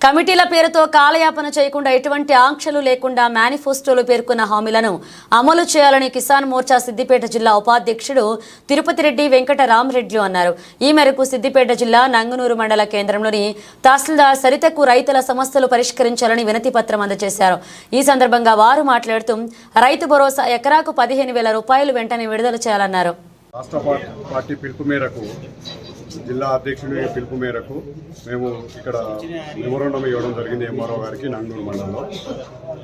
కమిటీల పేరుతో కాలయాపన చేయకుండా ఎటువంటి ఆంక్షలు లేకుండా మేనిఫెస్టోలో పేర్కొన్న హామీలను అమలు చేయాలని కిసాన్ మోర్చా సిద్దిపేట జిల్లా ఉపాధ్యక్షుడు తిరుపతి రెడ్డి వెంకటరామరెడ్డి అన్నారు. ఈ మేరకు సిద్దిపేట జిల్లా నంగునూరు మండల కేంద్రంలోని తహసీల్దార్ సరితకు రైతుల సమస్యలు పరిష్కరించాలని వినతి పత్రం అందజేశారు. ఈ సందర్భంగా వారు మాట్లాడుతూ రైతు భరోసా ఎకరాకు 15,000 రూపాయలు వెంటనే విడుదల చేయాలన్నారు. రాష్ట్ర పార్టీ పిలుపు మేరకు జిల్లా అధ్యక్షుడి పిలుపు మేరకు మేము ఇక్కడ మెమోరాండం ఇవ్వడం జరిగింది ఎంఆర్ఓ గారికి నంగనూరు మండలంలో.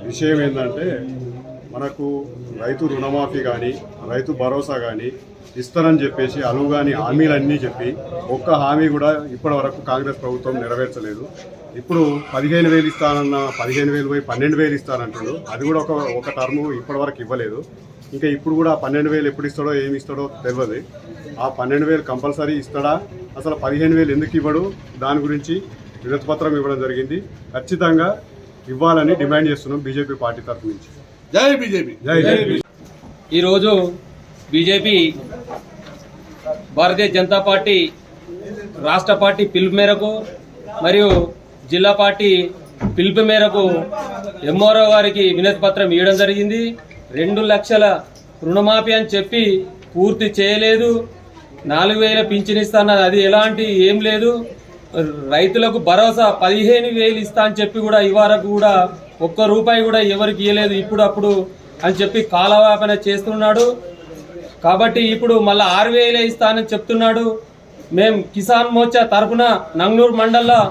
విషయం ఏంటంటే మనకు రైతు రుణమాఫీ కానీ రైతు భరోసా కానీ ఇస్తారని చెప్పేసి అలువుగాని హామీలన్నీ చెప్పి ఒక్క హామీ కూడా ఇప్పటి వరకు కాంగ్రెస్ ప్రభుత్వం నెరవేర్చలేదు. ఇప్పుడు 15,000 ఇస్తానన్న 15,000 పోయి 12,000 ఇస్తానంటున్నాడు. అది కూడా ఒక టర్ము ఇప్పటి వరకు ఇవ్వలేదు. ఇంకా ఇప్పుడు కూడా 12,000 ఎప్పుడు ఇస్తాడో ఏమి ఇస్తాడో తెలియదు. ఆ 12,000 కంపల్సరీ ఇస్తాడా, అసలు 15,000 ఎందుకు ఇవ్వడు, దాని గురించి వినతి పత్రం ఇవ్వడం జరిగింది. ఖచ్చితంగా ఇవ్వాలని డిమాండ్ చేస్తున్నాం బీజేపీ పార్టీ తరఫు నుంచి. జై బీజేపీ. ఈరోజు బీజేపీ భారతీయ జనతా పార్టీ రాష్ట్ర పార్టీ పిలుపు మేరకు మరియు జిల్లా పార్టీ పిలుపు మేరకు ఎంఆర్ఓ గారికి వినతి పత్రం ఇవ్వడం జరిగింది. 2 లక్షల రుణమాఫీ అని చెప్పి పూర్తి చేయలేదు. 4,000 పింఛన్ ఇస్తాను, అది ఎలాంటి ఏం లేదు. రైతులకు భరోసా 15,000 ఇస్తా అని చెప్పి కూడా ఇవరకు కూడా ఒక్క రూపాయి కూడా ఎవరికి ఇవ్వలేదు. ఇప్పుడు అప్పుడు అని చెప్పి కాలయాపన చేస్తున్నాడు. కాబట్టి ఇప్పుడు మళ్ళీ 6,000 ఇస్తానని చెప్తున్నాడు. మేము కిసాన్ మోర్చా తరఫున నంగనూరు మండలంలో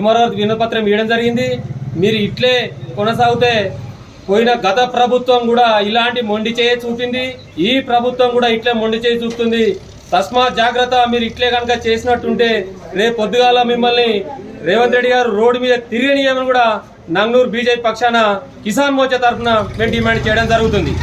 ఎంఆర్ఓ వినపత్రం ఇవ్వడం జరిగింది. మీరు ఇట్లే కొనసాగితే పోయిన గత ప్రభుత్వం కూడా ఇలాంటి మొండి చేయి చూపింది, ఈ ప్రభుత్వం కూడా ఇట్లే మొండి చేయి చూపుతుంది. తస్మాత్ జాగ్రత్త. మీరు ఇట్లే కనుక చేసినట్టుంటే రేపు పొద్దుగాల మిమ్మల్ని రేవంత్ రెడ్డి గారు రోడ్డు మీద తిరిగనియమని కూడా నంగనూరు బీజేపీ పక్షాన కిసాన్ మోర్చా తరఫున మేము డిమాండ్ చేయడం జరుగుతుంది.